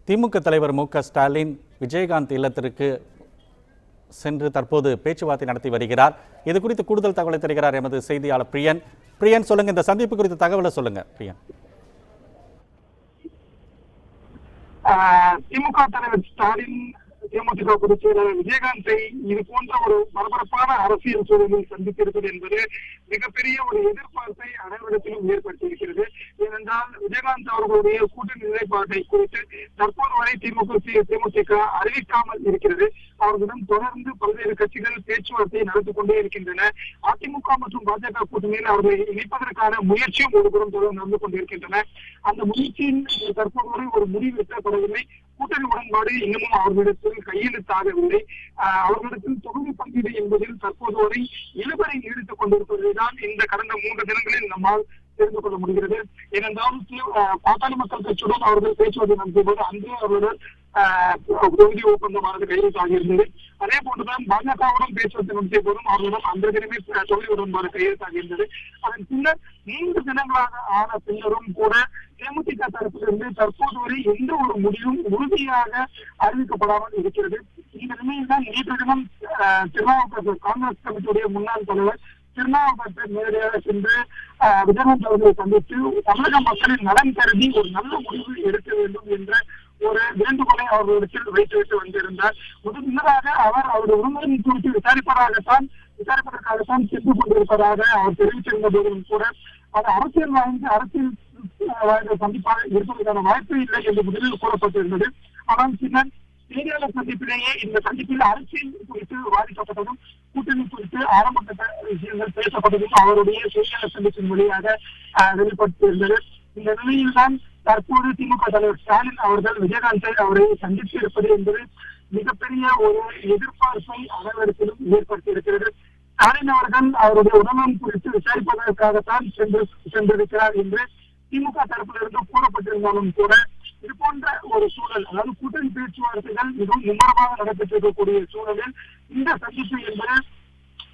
திமுக தலைவர் மு.க.ஸ்டாலின் விஜயகாந்த் இல்லத்திற்கு சென்று தற்போது பேச்சுவார்த்தை நடத்தி வருகிறார். இது குறித்து கூடுதல் தகவலை தருகிறார் எமது செய்தியாளர் பிரியன். பிரியன், சொல்லுங்க, இந்த சந்திப்பு குறித்த தகவலை சொல்லுங்க பிரியன். திமுக தலைவர் ஸ்டாலின் தேமுதிக பொதுச் செயலாளர் விஜயகாந்தை இது போன்ற ஒரு பரபரப்பான அரசியல் சூழலில் சந்தித்திருப்பது என்பது மிகப்பெரிய ஒரு எதிர்பார்ப்பை அனைவரிடத்திலும் ஏற்படுத்தியிருக்கிறது. ஏனென்றால் விஜயகாந்த் அவர்களுடைய கூட்டணி நிலைப்பாட்டை குறித்து தற்போது வரை தேமுதிக அறிவிக்காமல் இருக்கிறது. அவர்களிடம் தொடர்ந்து பல்வேறு கட்சிகள் பேச்சுவார்த்தையை நடத்தி கொண்டே இருக்கின்றன. அதிமுக மற்றும் பாஜக கூட்டணியில் அவர்களை இணைப்பதற்கான முயற்சியும் ஒருபுறம் தொடர்ந்து நடந்து கொண்டிருக்கின்றன. அந்த முயற்சியின் தற்போது வரை ஒரு முடிவு எட்டப்படவில்லை. கூட்டணி உடன்பாடு இன்னமும் அவர்களிடத்தில் கையெழுத்தாகவில்லை. அவர்களிடத்தில் தொகுதி பங்கீடு என்பதில் தற்போது வரை இழுபறி நீடித்துக் கொண்டிருப்பதுதான் இந்த கடந்த 3 தினங்களில் நம்மால் தெரிந்து கொள்ள முடிகிறது. ஏனென்றால் பாட்டாளி மக்கள் கட்சியுடன் அவர்கள் பேச்சுவார்த்தை நடத்திய போது அன்று அவர்கள் தொகுதி ஒப்பந்தமானது கையெழுத்தாக இருந்தது. அதே போன்றுதான் பாஜகவுடன் பேச்சுவார்த்தை நடத்திய போதும் அவர்களிடம் அந்த தினமே தொகுதி உடன்பாடு கையெழுத்தாக இருந்தது. அதன் பின்னர் 3 தினங்களாக ஆன பின்னரும் கூட தேமுதிக தரப்பிலிருந்து தற்போது வரை எந்த ஒரு முடிவும் உறுதியாக அறிவிக்கப்படாமல் இருக்கிறது. இந்த நிலையில் தான் நேற்று தினம் திருநாவுக்கரசர் காங்கிரஸ் கமிட்டியுடைய முன்னாள் தலைவர் திருநாவுக்கரசர் நேரடியாக சென்று விஜயகாந்த் அவர்களை சந்தித்து தமிழக மக்களின் நலன் கருதி ஒரு நல்ல முடிவு எடுக்க வேண்டும் என்ற ஒரு வேண்டுகோளை அவர்களிடத்தில் வைத்துவிட்டு வந்திருந்தார். முன்னதாக அவர் அவருடைய உரிமையை குறித்து விசாரிப்பதற்காகத்தான் சென்று கொண்டிருப்பதாக அவர் தெரிவித்திருந்த போதிலும் கூட அது அரசியல் வாய்ந்த சந்திப்பாக இருப்பதற்கான வாய்ப்பு இல்லை என்று முதலில் கூறப்பட்டிருந்தது. ஆனால் பின்னர் செய்தியாளர் சந்திப்பிலேயே இந்த சந்திப்பில் அரசியல் குறித்து விவாதிக்கப்பட்டதும் கூட்டணி குறித்து ஆரம்ப கட்ட விஷயங்கள் பேசப்பட்டதும் அவருடைய செய்தியாளர் சந்திப்பின் வழியாக வெளிப்பட்டிருந்தது. இந்த நிலையில் தான் தற்போது திமுக தலைவர் ஸ்டாலின் அவர்கள் விஜயகாந்தை அவரை சந்தித்து இருப்பது என்பது மிகப்பெரிய ஒரு எதிர்பார்ப்பை அனைவருக்கும் ஏற்படுத்தியிருக்கிறது. ஸ்டாலின் அவர்கள் அவருடைய உடல்நலம் குறித்து விசாரிப்பதற்காகத்தான் சென்றிருக்கிறார் என்று திமுக தரப்பிலிருந்து கூறப்பட்டிருந்தாலும் கூட இது போன்ற ஒரு சூழல், அதாவது கூட்டணி பேச்சுவார்த்தைகள் மிகவும் மும்முரமாக நடைபெற்றிருக்கக்கூடிய சூழலில் இந்த சந்திப்பு என்பது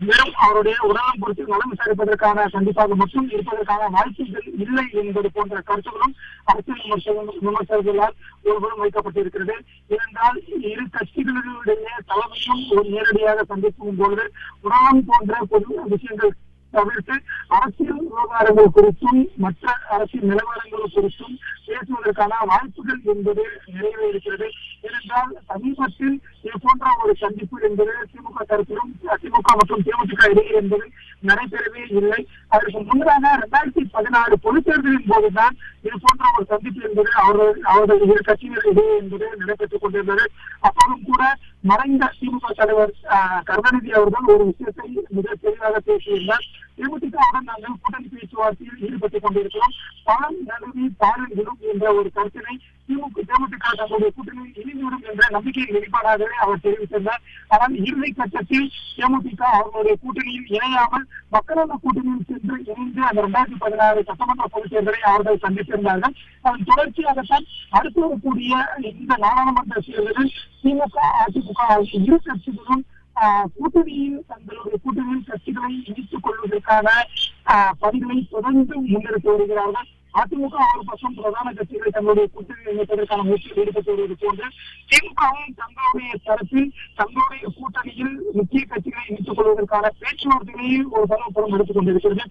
வெறும் அவருடைய உடல்நலம் குறித்து நலம் விசாரிப்பதற்கான சந்திப்பாக மட்டும் இருப்பதற்கான வாய்ப்புகள் இல்லை என்பது போன்ற கருத்துக்களும் அரசியல் விமர்சகர்களால் ஒருபுறம் வைக்கப்பட்டிருக்கிறது. ஏனென்றால் இரு கட்சிகளிடையே தலைமையும் ஒரு நேரடியாக சந்திக்கும் பொழுது உடல்நலம் போன்ற பொது விஷயங்கள் தவிர்த்து அரசியல் விவகாரங்கள் குறித்தும் மற்ற அரசியல் நிலவரங்கள் குறித்தும் பேசுவதற்கான வாய்ப்புகள் என்பது நிறைவே இருக்கிறது. ஏனென்றால் சமீபத்தில் இது போன்ற ஒரு சந்திப்பு என்பது திமுக தரப்பிலும் திமுக மற்றும் தேமுதிக இடையே என்பது நடைபெறவே இல்லை. அதற்கு முன்னதாக 2016 பொதுத் தேர்தலின் போதுதான் இது போன்ற ஒரு சந்திப்பு என்பது அவர்கள் இரு கட்சிகள் இடையே என்பது நடைபெற்றுக் கொண்டிருந்தது. அப்போதும் கூட மறைந்த திமுக தலைவர் கருணாநிதி அவர்கள் ஒரு விஷயத்தை மிக தெளிவாக பேசியிருந்தார். தேமுதிகவுடன் நாங்கள் கூட்டணி பேச்சுவார்த்தையில் ஈடுபட்டுக் கொண்டிருக்கிறோம், பலம் நழுவி பாலில் விடும் என்ற ஒரு கருத்தினை தேமுதிக தங்களுடைய கூட்டணியில் இணைந்துவிடும் என்ற நம்பிக்கையின் வெளிப்பாடாகவே அவர் தெரிவித்திருந்தார். ஆனால் இறுதி கட்டத்தில் தேமுதிக அவர்களுடைய கூட்டணியில் இணையாமல் மக்களவை கூட்டணியில் சென்று இணைந்து அந்த 2016 சட்டமன்ற பொதுத் தேர்தலை அவர்கள் சந்தித்திருந்தார்கள். அதன் தொடர்ச்சியாகத்தான் அடுத்து வரக்கூடிய இந்த நாடாளுமன்ற தேர்தலில் திமுக அதிமுக இரு கட்சிகளும் கூட்டணியில் தங்களுடைய கூட்டணியில் கட்சிகளை இணைத்துக் கொள்வதற்கான பணிகளை தொடர்ந்து முன்னெடுத்து வருகிறார்கள். அதிமுக ஒரு பக்கம் பிரதான கட்சிகளை தங்களுடைய கூட்டணியில் இணைப்பதற்கான முயற்சியில் ஈடுபட்டு வருவது போன்று திமுகவும் தங்களுடைய தரப்பில் தங்களுடைய கூட்டணியில் முக்கிய கட்சிகளை இணைத்துக் கொள்வதற்கான பேச்சுவார்த்தைகளில் ஒரு புறம் எடுத்துக் கொண்டிருக்கிறது.